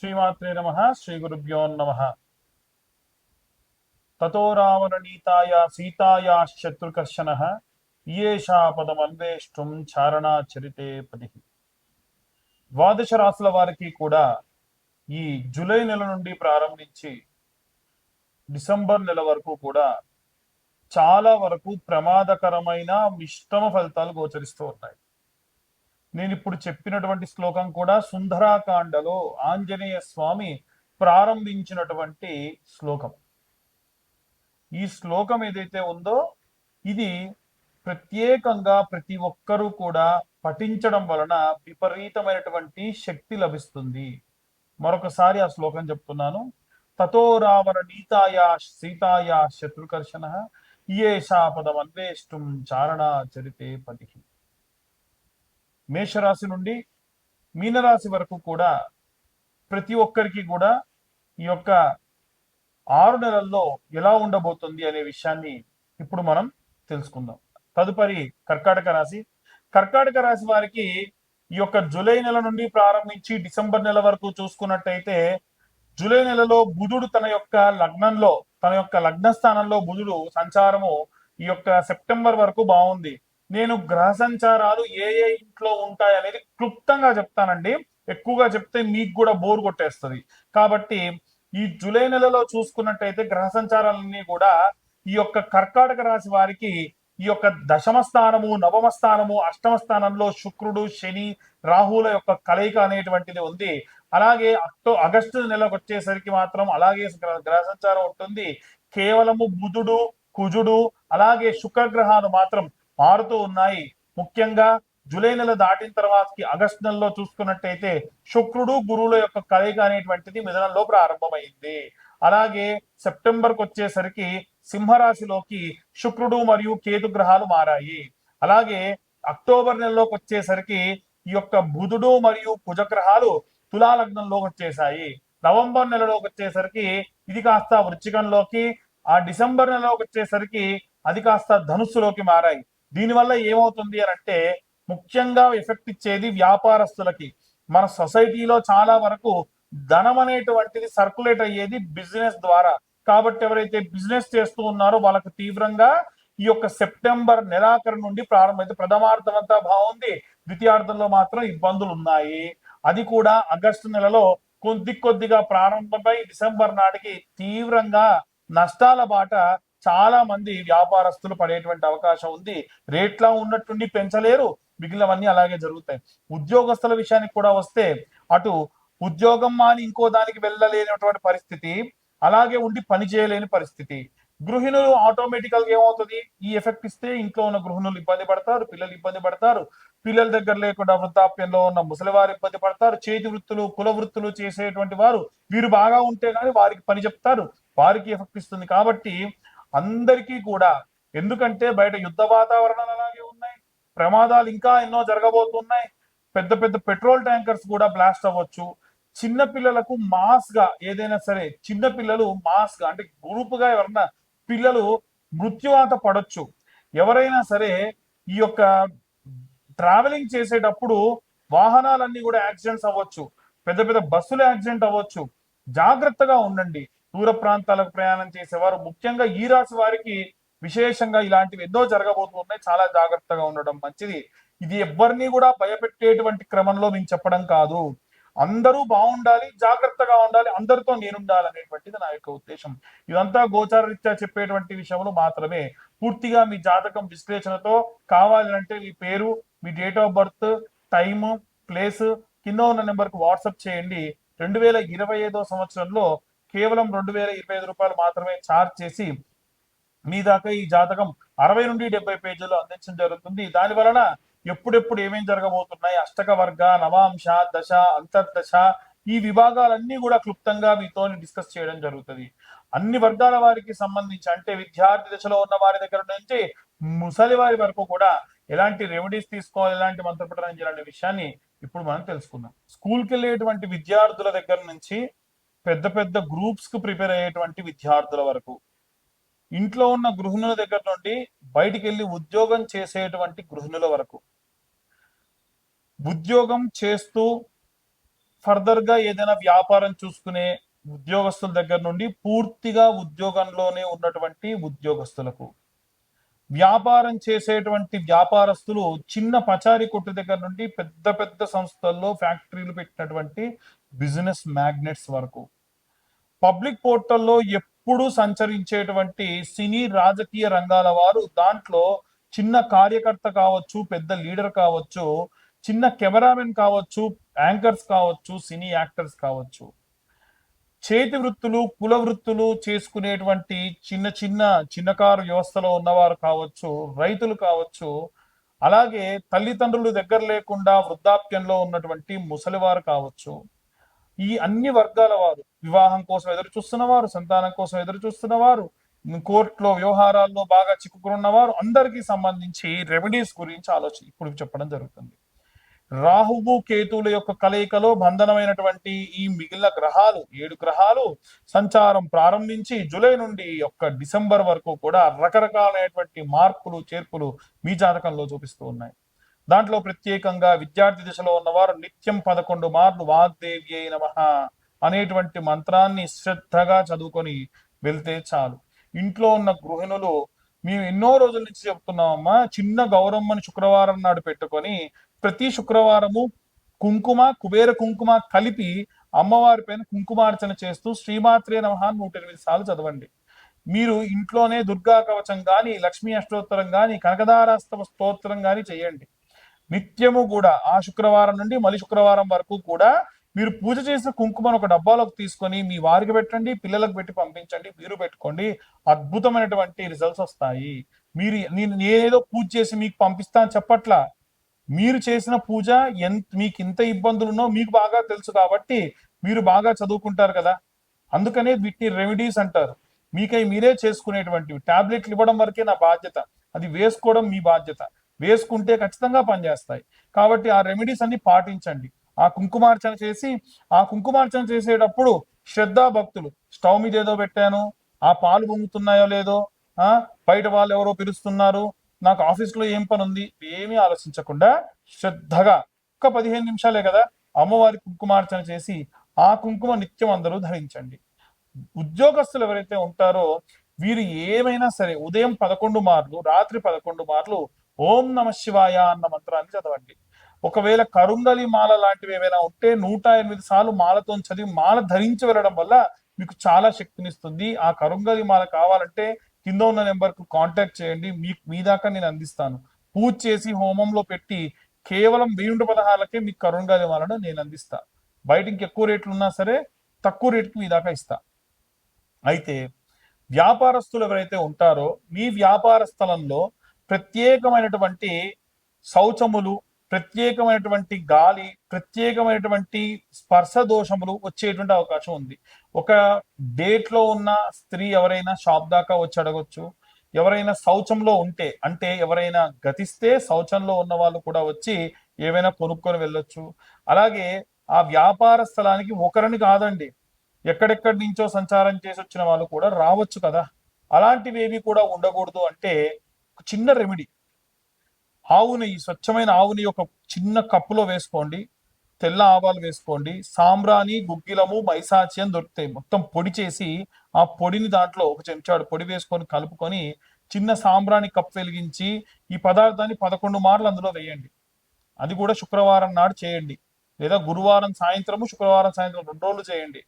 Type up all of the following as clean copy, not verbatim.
శ్రీమాత్రే నమః. శ్రీ గురుభ్యో నమః. తతో రావణనీతాయ సీతాయా శత్రుకర్షణః ఈయేషా పదమన్వేష్టం చారణాచరితే పది. ద్వాదశ రాశుల వారికి కూడా ఈ జూలై నెల నుండి ప్రారంభించి డిసెంబర్ నెల వరకు కూడా చాలా వరకు ప్రమాదకరమైన మిశ్రమ ఫలితాలు గోచరిస్తూ ఉన్నాయి. నేను ఇప్పుడు చెప్పినటువంటి శ్లోకం కూడా సుందరాకాండలో ఆంజనేయ స్వామి ప్రారంభించినటువంటి శ్లోకం. ఈ శ్లోకం ఏదైతే ఉందో ఇది ప్రత్యేకంగా ప్రతి ఒక్కరూ కూడా పఠించడం వలన విపరీతమైనటువంటి శక్తి లభిస్తుంది. మరొకసారి ఆ శ్లోకం చెప్తున్నాను. తతో రావణ నీతాయా సీతాయా శత్రుకర్షణ ఈయేషా పదమన్వేష్టం చారణాచరితే పది. మేషరాశి నుండి మీనరాశి వరకు కూడా ప్రతి ఒక్కరికి కూడా ఈ యొక్క 6 నెలల్లో ఎలా ఉండబోతుంది అనే విషయాన్ని ఇప్పుడు మనం తెలుసుకుందాం. తదుపరి కర్కాటక రాశి. కర్కాటక రాశి వారికి ఈ యొక్క జూలై నెల నుండి ప్రారంభించి డిసెంబర్ నెల వరకు చూసుకున్నట్టయితే జూలై నెలలో బుధుడు తన యొక్క లగ్న స్థానంలో బుధుడు సంచారము ఈ యొక్క సెప్టెంబర్ వరకు బాగుంది. నేను గ్రహ సంచారాలు ఏ ఏ ఇంట్లో ఉంటాయి అనేది క్లుప్తంగా చెప్తానండి. ఎక్కువగా చెప్తే మీకు కూడా బోర్ కొట్టేస్తుంది. కాబట్టి ఈ జూలై నెలలో చూసుకున్నట్టయితే గ్రహ సంచారాలన్నీ కూడా ఈ యొక్క కర్కాటక రాశి వారికి ఈ యొక్క దశమ స్థానము, నవమ స్థానము, అష్టమ స్థానంలో శుక్రుడు, శని, రాహుల యొక్క కలయిక అనేటువంటిది ఉంది. అలాగే ఆగస్టు నెలకు వచ్చేసరికి మాత్రం అలాగే గ్రహ సంచారం ఉంటుంది. కేవలము బుధుడు, కుజుడు అలాగే శుక్రగ్రహాలు మాత్రం మారుతూ ఉన్నాయి. ముఖ్యంగా జూలై నెల దాటిన తర్వాతకి ఆగస్టు నెలలో చూసుకున్నట్టయితే శుక్రుడు, గురువుల యొక్క కలయిక అనేటువంటిది మిథునంలో ప్రారంభమైంది. అలాగే సెప్టెంబర్కి వచ్చేసరికి సింహరాశిలోకి శుక్రుడు మరియు కేతు గ్రహాలు మారాయి. అలాగే అక్టోబర్ నెలలోకి వచ్చేసరికి ఈ యొక్క బుధుడు మరియు కుజ గ్రహాలు తులా లగ్నంలోకి వచ్చేసాయి. నవంబర్ నెలలోకి వచ్చేసరికి ఇది కాస్త వృశ్చికంలోకి, ఆ డిసెంబర్ నెలలోకి వచ్చేసరికి అది కాస్త ధనుస్సులోకి మారాయి. దీనివల్ల ఏమవుతుంది అని అంటే ముఖ్యంగా ఎఫెక్ట్ ఇచ్చేది వ్యాపారస్తులకి. మన సొసైటీలో చాలా వరకు ధనం అనేటువంటిది సర్కులేట్ అయ్యేది బిజినెస్ ద్వారా. కాబట్టి ఎవరైతే బిజినెస్ చేస్తూ ఉన్నారో వాళ్ళకు తీవ్రంగా ఈ యొక్క సెప్టెంబర్ నెలాఖరు నుండి ప్రారంభమైతే ప్రథమార్థం అంతా బాగుంది, ద్వితీయార్థంలో మాత్రం ఇబ్బందులు ఉన్నాయి. అది కూడా ఆగస్టు నెలలో కొద్దిగా ప్రారంభమై డిసెంబర్ నాటికి తీవ్రంగా నష్టాల బాట చాలా మంది వ్యాపారస్తులు పడేటువంటి అవకాశం ఉంది. రేట్లా ఉన్నట్టుండి పెంచలేరు, మిగిలినవన్నీ అలాగే జరుగుతాయి. ఉద్యోగస్తుల విషయానికి కూడా వస్తే అటు ఉద్యోగం మాని ఇంకో దానికి వెళ్ళలేనటువంటి పరిస్థితి, అలాగే ఉండి పని చేయలేని పరిస్థితి. గృహిణులు ఆటోమేటికల్ గా ఏమవుతుంది, ఈ ఎఫెక్ట్ ఇస్తే ఇంట్లో ఉన్న గృహిణులు ఇబ్బంది పడతారు, పిల్లలు ఇబ్బంది పడతారు, పిల్లల దగ్గర లేకుండా వృద్ధాప్యంలో ఉన్న ముసలివారు ఇబ్బంది పడతారు, చేతి వృత్తులు కుల వృత్తులు చేసేటువంటి వారు వీరు బాగా ఉంటే గానీ వారికి పని చెప్తారు, వారికి ఎఫెక్ట్ ఇస్తుంది. కాబట్టి అందరికీ కూడా, ఎందుకంటే బయట యుద్ధ వాతావరణాలు అలాగే ఉన్నాయి, ప్రమాదాలు ఇంకా ఎన్నో జరగబోతున్నాయి. పెద్ద పెద్ద పెట్రోల్ ట్యాంకర్స్ కూడా బ్లాస్ట్ అవ్వచ్చు. చిన్న పిల్లలకు మాస్ గా ఏదైనా సరే, చిన్న పిల్లలు మాస్ గా అంటే గ్రూప్ గా ఎవరన్నా పిల్లలు మృత్యువాత పడొచ్చు. ఎవరైనా సరే ఈ యొక్క ట్రావెలింగ్ చేసేటప్పుడు వాహనాలన్నీ కూడా యాక్సిడెంట్స్ అవ్వచ్చు, పెద్ద పెద్ద బస్సులు యాక్సిడెంట్ అవ్వచ్చు. జాగ్రత్తగా ఉండండి. దూర ప్రాంతాలకు ప్రయాణం చేసేవారు, ముఖ్యంగా ఈ రాశి వారికి విశేషంగా ఇలాంటివి ఎన్నో జరగబోతున్నాయి. చాలా జాగ్రత్తగా ఉండడం మంచిది. ఇది ఎవరిని కూడా భయపెట్టేటువంటి క్రమంలో మేము చెప్పడం కాదు. అందరూ బాగుండాలి, జాగ్రత్తగా ఉండాలి, అందరితో నేనుండాలి అనేటువంటిది నా యొక్క ఉద్దేశం. ఇదంతా గోచార రీత్యా చెప్పేటువంటి విషయంలో మాత్రమే. పూర్తిగా మీ జాతకం విశ్లేషణతో కావాలంటే మీ పేరు, మీ date of birth, time, place కింద ఉన్న నెంబర్కి వాట్సాప్ చేయండి. 2025 సంవత్సరంలో కేవలం 2025 రూపాయలు మాత్రమే ఛార్జ్ చేసి మీ దాకా ఈ జాతకం 60 నుండి 70 పేజీలు అందించడం జరుగుతుంది. దాని వలన ఎప్పుడెప్పుడు ఏమేం జరగబోతున్నాయి, అష్టక వర్గ, నవాంశ, దశ, అంతర్దశ, ఈ విభాగాలన్నీ కూడా క్లుప్తంగా మీతో డిస్కస్ చేయడం జరుగుతుంది. అన్ని వర్గాల వారికి సంబంధించి, అంటే విద్యార్థి దశలో ఉన్న వారి దగ్గర నుంచి ముసలి వారి వరకు కూడా ఎలాంటి రెమెడీస్ తీసుకోవాలి, ఎలాంటి మంత్రపఠనం చేయాలనే విషయాన్ని ఇప్పుడు మనం తెలుసుకుందాం. స్కూల్కి వెళ్ళేటువంటి విద్యార్థుల దగ్గర నుంచి పెద్ద పెద్ద గ్రూప్స్ కు ప్రిపేర్ అయ్యేటువంటి విద్యార్థుల వరకు, ఇంట్లో ఉన్న గృహిణుల దగ్గర నుండి బయటికి వెళ్ళి ఉద్యోగం చేసేటువంటి గృహిణుల వరకు, ఉద్యోగం చేస్తూ ఫర్దర్ గా ఏదైనా వ్యాపారం చూసుకునే ఉద్యోగస్తుల దగ్గర నుండి పూర్తిగా ఉద్యోగంలోనే ఉన్నటువంటి ఉద్యోగస్తులకు, వ్యాపారం చేసేటువంటి వ్యాపారస్తులు, చిన్న పచారీ కొట్టు దగ్గర నుండి పెద్ద పెద్ద సంస్థల్లో ఫ్యాక్టరీలు పెట్టినటువంటి బిజినెస్ మ్యాగ్నెట్స్ వరకు, పబ్లిక్ పోర్టల్లో ఎప్పుడు సంచరించేటువంటి సినీ రాజకీయ రంగాల వారు, దాంట్లో చిన్న కార్యకర్త కావచ్చు, పెద్ద లీడర్ కావచ్చు, చిన్న కెమెరామెన్ కావచ్చు, యాంకర్స్ కావచ్చు, సినీ యాక్టర్స్ కావచ్చు, చేతి వృత్తులు, కుల వృత్తులు చేసుకునేటువంటి చిన్న చిన్న చిన్నకారు వ్యవస్థలో ఉన్నవారు కావచ్చు, రైతులు కావచ్చు, అలాగే తల్లిదండ్రులు దగ్గర లేకుండా వృద్ధాప్యంలో ఉన్నటువంటి ముసలివారు కావచ్చు, ఈ అన్ని వర్గాల వారు, వివాహం కోసం ఎదురు చూస్తున్నవారు, సంతానం కోసం ఎదురు చూస్తున్నవారు, కోర్టులో వ్యవహారాల్లో బాగా చిక్కుకున్న వారు, అందరికీ సంబంధించి రెమెడీస్ గురించి ఇప్పుడు చెప్పడం జరుగుతుంది. రాహువు కేతువుల యొక్క కలయికలో బంధనమైనటువంటి ఈ మిగిలిన గ్రహాలు, 7 గ్రహాలు సంచారం ప్రారంభించి జూలై నుండి డిసెంబర్ వరకు కూడా రకరకాలైనటువంటి మార్పులు చేర్పులు మీ జాతకంలో చూపిస్తూ ఉన్నాయి. దాంట్లో ప్రత్యేకంగా విద్యార్థి దశలో ఉన్నవారు నిత్యం 11 మార్లు వాగ్దేవి అయిన మహా అనేటువంటి మంత్రాన్ని శ్రద్ధగా చదువుకొని వెళ్తే చాలు. ఇంట్లో ఉన్న గృహిణులు, మేము ఎన్నో రోజుల నుంచి చెప్తున్నామమ్మా, చిన్న గౌరమ్మని శుక్రవారం నాడు పెట్టుకొని ప్రతి శుక్రవారము కుంకుమ, కుబేర కుంకుమ కలిపి అమ్మవారి పైన కుంకుమార్చన చేస్తూ శ్రీమాత్రే నమః 108 సార్లు చదవండి. మీరు ఇంట్లోనే దుర్గా కవచం గాని, లక్ష్మీ అష్టోత్తరం గాని, కనకదారాస్తవ స్తోత్రం గాని చేయండి. నిత్యము కూడా ఆ శుక్రవారం నుండి మళ్ళీ శుక్రవారం వరకు కూడా మీరు పూజ చేసిన కుంకుమను ఒక డబ్బాలోకి తీసుకొని మీ వారికి పెట్టండి, పిల్లలకు పెట్టి పంపించండి, మీరు పెట్టుకోండి. అద్భుతమైనటువంటి రిజల్ట్స్ వస్తాయి. మీరు నేనేదో పూజ చేసి మీకు పంపిస్తా అని చెప్పట్లా. మీరు చేసిన పూజ మీకు ఇంత ఇబ్బందులున్నో మీకు బాగా తెలుసు కాబట్టి మీరు బాగా చదువుకుంటారు కదా, అందుకనే వీటిని రెమెడీస్ అంటారు. మీకై మీరే చేసుకునేటువంటివి. టాబ్లెట్లు ఇవ్వడం వరకే నా బాధ్యత, అది వేసుకోవడం మీ బాధ్యత. వేసుకుంటే ఖచ్చితంగా పనిచేస్తాయి. కాబట్టి ఆ రెమెడీస్ అన్ని పాటించండి. ఆ కుంకుమార్చన చేసేటప్పుడు శ్రద్ధా భక్తులు, స్టవ్ మీద ఏదో పెట్టాను, ఆ పాలు పొంగుతున్నాయో లేదో, బయట వాళ్ళు ఎవరో పిలుస్తున్నారు, నాకు ఆఫీస్లో ఏం పని ఉంది, ఏమీ ఆలోచించకుండా శ్రద్ధగా 15 నిమిషాలే కదా అమ్మవారి కుంకుమార్చన చేసి ఆ కుంకుమ నిత్యం అందరూ ధరించండి. ఉద్యోగస్తులు ఎవరైతే ఉంటారో వీరు ఏమైనా సరే ఉదయం 11 మార్లు, రాత్రి 11 మార్లు ఓం నమ శివాయ అన్న మంత్రాన్ని చదవండి. ఒకవేళ కరుంగలి మాల లాంటివి ఏమైనా ఉంటే 108 సార్లు మాలతో చదివి మాల ధరించి వెళ్ళడం వల్ల మీకు చాలా శక్తినిస్తుంది. ఆ కరుంగలి మాల కావాలంటే కింద ఉన్న నెంబర్ కు కాంటాక్ట్ చేయండి, మీ దాకా నేను అందిస్తాను. పూజ చేసి హోమంలో పెట్టి కేవలం 1016కే మీకు కరుంగలి మాలను నేను అందిస్తా. బయట ఇంకెక్కువ రేట్లు ఉన్నా సరే తక్కువ రేటుకి మీ దాకా ఇస్తా. అయితే వ్యాపారస్తులు ఎవరైతే ఉంటారో మీ వ్యాపార స్థలంలో ప్రత్యేకమైనటువంటి శౌచములు, ప్రత్యేకమైనటువంటి గాలి, ప్రత్యేకమైనటువంటి స్పర్శ దోషములు వచ్చేటువంటి అవకాశం ఉంది. ఒక డేట్ లో ఉన్న స్త్రీ ఎవరైనా షాప్ దాకా వచ్చి అడగొచ్చు. ఎవరైనా శౌచంలో ఉంటే, అంటే ఎవరైనా గతిస్తే శౌచంలో ఉన్న వాళ్ళు కూడా వచ్చి ఏవైనా కొనుక్కొని వెళ్ళొచ్చు. అలాగే ఆ వ్యాపార స్థలానికి ఒకరిని కాదండి, ఎక్కడెక్కడి నుంచో సంచారం చేసి వచ్చిన వాళ్ళు కూడా రావచ్చు కదా. అలాంటివి ఏవి కూడా ఉండకూడదు అంటే చిన్న రెమెడీ, ఆవు నెయ్యి, స్వచ్ఛమైన ఆవు నెయ్యి ఒక చిన్న కప్పులో వేసుకోండి, తెల్ల ఆవాలు వేసుకోండి, సాంబ్రాణి, గుగ్గిలము, మైసాచి అని దొరుకుతాయి. మొత్తం పొడి చేసి ఆ పొడిని దాంట్లో ఒక చెంచాడు పొడి వేసుకొని కలుపుకొని చిన్న సాంబ్రాణి కప్పు వెలిగించి ఈ పదార్థాన్ని 11 మార్లు అందులో వేయండి. అది కూడా శుక్రవారం నాడు చేయండి, లేదా గురువారం సాయంత్రము, శుక్రవారం సాయంత్రం 2 రోజులు చేయండి.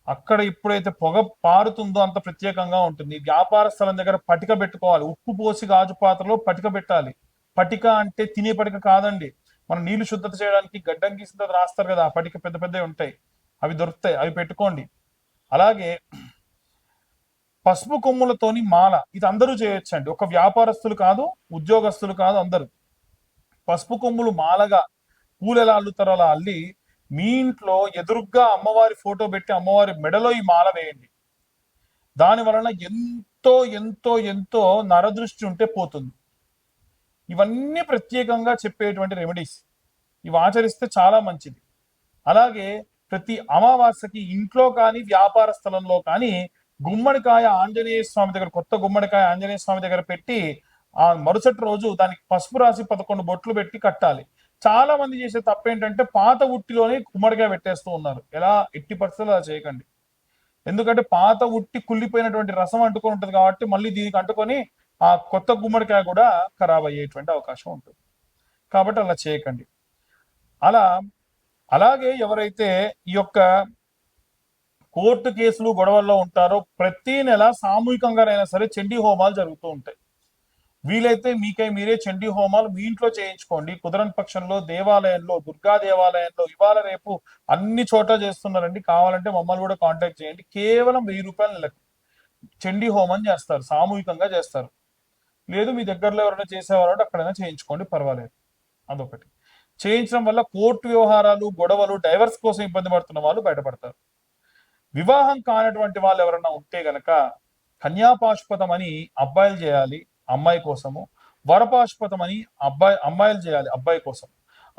అక్కడ ఎప్పుడైతే పొగ పారుతుందో అంత ప్రత్యేకంగా ఉంటుంది. వ్యాపార స్థలం దగ్గర పటిక పెట్టుకోవాలి. ఉప్పు పోసి గాజు పాత్రలో పటిక పెట్టాలి. పటిక అంటే తినే పటిక కాదండి, మనం నీళ్లు శుద్ధత చేయడానికి గడ్డం గీసిన రాస్తారు కదా, ఆ పటిక పెద్ద పెద్దవి ఉంటాయి, అవి దొరుకుతాయి, అవి పెట్టుకోండి. అలాగే పసుపు కొమ్ములతోని మాల, ఇది అందరూ చేయొచ్చండి, ఒక వ్యాపారస్తులు కాదు, ఉద్యోగస్తులు కాదు, అందరూ. పసుపు కొమ్ములు మాలగా పూలు ఎలా అల్లుతారో అలా అల్లి మీ ఇంట్లో ఎదురుగ్గా అమ్మవారి ఫోటో పెట్టి అమ్మవారి మెడలో ఈ మాల వేయండి. దాని వలన ఎంతో ఎంతో ఎంతో నరదృష్టి ఉంటే పోతుంది. ఇవన్నీ ప్రత్యేకంగా చెప్పేటువంటి రెమెడీస్, ఇవి ఆచరిస్తే చాలా మంచిది. అలాగే ప్రతి అమావాస్యకి ఇంట్లో కానీ వ్యాపార స్థలంలో కానీ గుమ్మడికాయ ఆంజనేయ స్వామి దగ్గర, కొత్త గుమ్మడికాయ ఆంజనేయ స్వామి దగ్గర పెట్టి ఆ మరుసటి రోజు దానికి పసుపు రాసి 11 బొట్లు పెట్టి కట్టాలి. చాలా మంది చేసే తప్పు ఏంటంటే పాత ఉట్టిలోనే గుమ్మడికాయ పెట్టేస్తూ ఉన్నారు. ఎలా ఎట్టి పరిస్థితుల్లో అలా చేయకండి. ఎందుకంటే పాత ఉట్టి కుళ్ళిపోయినటువంటి రసం అంటుకొని ఉంటుంది కాబట్టి మళ్ళీ దీనికి అంటుకొని ఆ కొత్త గుమ్మడికాయ కూడా ఖరాబ్ అయ్యేటువంటి అవకాశం ఉంటుంది. కాబట్టి అలా చేయకండి. అలా అలాగే ఎవరైతే ఈ యొక్క కోర్టు కేసులు గొడవల్లో ఉంటారో ప్రతి నెల సామూహికంగానైనా సరే చండీ హోమాలు జరుగుతూ ఉంటాయి. వీలైతే మీకై మీరే చండీ హోమాలు మీ ఇంట్లో చేయించుకోండి. కుదరని పక్షంలో దేవాలయంలో, దుర్గా దేవాలయంలో ఇవాళ రేపు అన్ని చోట్ల చేస్తున్నారండి. కావాలంటే మమ్మల్ని కూడా కాంటాక్ట్ చేయండి. కేవలం 1000 రూపాయల నెలకు చండీ హోమం చేస్తారు, సామూహికంగా చేస్తారు. లేదు మీ దగ్గరలో ఎవరైనా చేసేవారు అక్కడైనా చేయించుకోండి, పర్వాలేదు. అదొకటి. చేయించడం వల్ల కోర్టు వ్యవహారాలు, గొడవలు, డైవర్స్ కోసం ఇబ్బంది పడుతున్న వాళ్ళు బయటపడతారు. వివాహం కానటువంటి వాళ్ళు ఎవరన్నా ఉంటే గనక కన్యాపాశుపతం అని అబ్బాయిలు చేయాలి అమ్మాయి కోసము, వరపాశుపతం అని అమ్మాయిలు చేయాలి అబ్బాయి కోసం.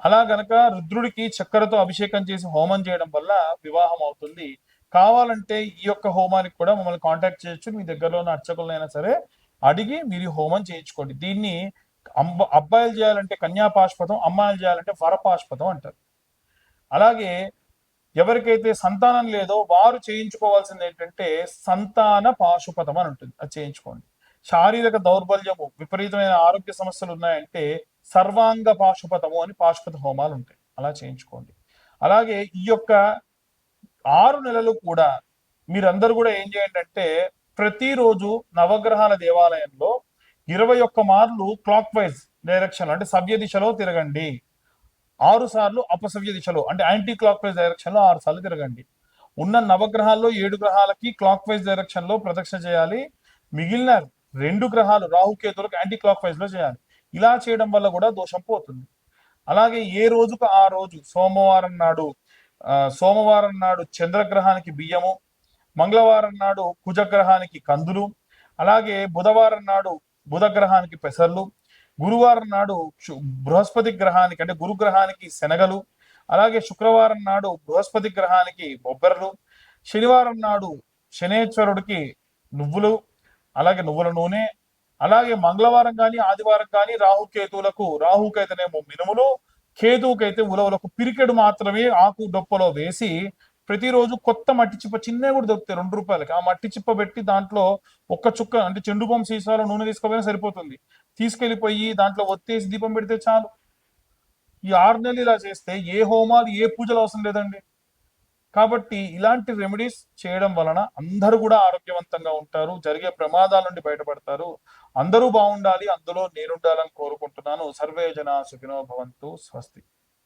అలా గనక రుద్రుడికి చక్కెరతో అభిషేకం చేసి హోమం చేయడం వల్ల వివాహం అవుతుంది. కావాలంటే ఈ యొక్క హోమానికి కూడా మమ్మల్ని కాంటాక్ట్ చేయొచ్చు. మీ దగ్గరలో ఉన్న అర్చకులైనా సరే అడిగి మీరు హోమం చేయించుకోండి. దీన్ని అబ్బాయిలు చేయాలంటే కన్యాపాశుపతం, అమ్మాయిలు చేయాలంటే వరపాశుపతం అంటారు. అలాగే ఎవరికైతే సంతానం లేదో వారు చేయించుకోవాల్సింది ఏంటంటే సంతాన పాశుపతం అని ఉంటుంది, అది చేయించుకోండి. శారీరక దౌర్బల్యము, విపరీతమైన ఆరోగ్య సమస్యలు ఉన్నాయంటే సర్వాంగ పాశుపతము అని పాశుపత హోమాలు ఉంటాయి, అలా చేయించుకోండి. అలాగే ఈ యొక్క 6 నెలలు కూడా మీరందరూ కూడా ఏం చేయండి అంటే ప్రతిరోజు నవగ్రహాల దేవాలయంలో 21 మార్లు క్లాక్ వైజ్ డైరెక్షన్ అంటే సవ్య దిశలో తిరగండి. 6 సార్లు అపసవ్య దిశలో అంటే యాంటీ క్లాక్ వైజ్ డైరెక్షన్ లో 6 సార్లు తిరగండి. ఉన్న నవగ్రహాల్లో 7 గ్రహాలకి క్లాక్ వైజ్ డైరెక్షన్ లో ప్రదక్షిణ చేయాలి. మిగిలిన 2 గ్రహాలు రాహుకేతులకు యాంటీ క్లాక్ వైజ్ లో చేయాలి. ఇలా చేయడం వల్ల కూడా దోషం పోతుంది. అలాగే ఏ రోజుకు ఆ రోజు సోమవారం నాడు చంద్రగ్రహానికి బియ్యము, మంగళవారం నాడు కుజగ్రహానికి కందులు, అలాగే బుధవారం నాడు బుధగ్రహానికి పెసర్లు, గురువారం నాడు బృహస్పతి గ్రహానికి అంటే గురుగ్రహానికి శనగలు, అలాగే శుక్రవారం నాడు బృహస్పతి గ్రహానికి బొబ్బర్లు, శనివారం నాడు శనేశ్వరుడికి నువ్వులు, అలాగే నువ్వుల నూనె, అలాగే మంగళవారం కానీ ఆదివారం కానీ రాహుకైతేనేమో మినుములు, కేతువుకైతే ఉలవలకు పిరికెడు మాత్రమే ఆకు డొప్పలో వేసి ప్రతిరోజు కొత్త మట్టి చిప్ప చిన్నవి కూడా దొరుకుతాయి 2 రూపాయలకి. ఆ మట్టి చిప్ప పెట్టి దాంట్లో ఒక్క చుక్క అంటే చెండు బొమ్మ సీసాలో నూనె తీసుకోపోయినా సరిపోతుంది. తీసుకెళ్లిపోయి దాంట్లో ఒత్తేసి దీపం పెడితే చాలు. ఈ 6 నెలలు ఇలా చేస్తే ఏ హోమాలు ఏ పూజలు అవసరం లేదండి. కాబట్టి ఇలాంటి రెమెడీస్ చేయడం వలన అందరూ కూడా ఆరోగ్యవంతంగా ఉంటారు, జరిగే ప్రమాదాల నుండి బయటపడతారు. అందరూ బాగుండాలి, అందులో నేనుండాలని కోరుకుంటున్నాను. సర్వే జనా సుఖినో భవంతు. స్వస్తి.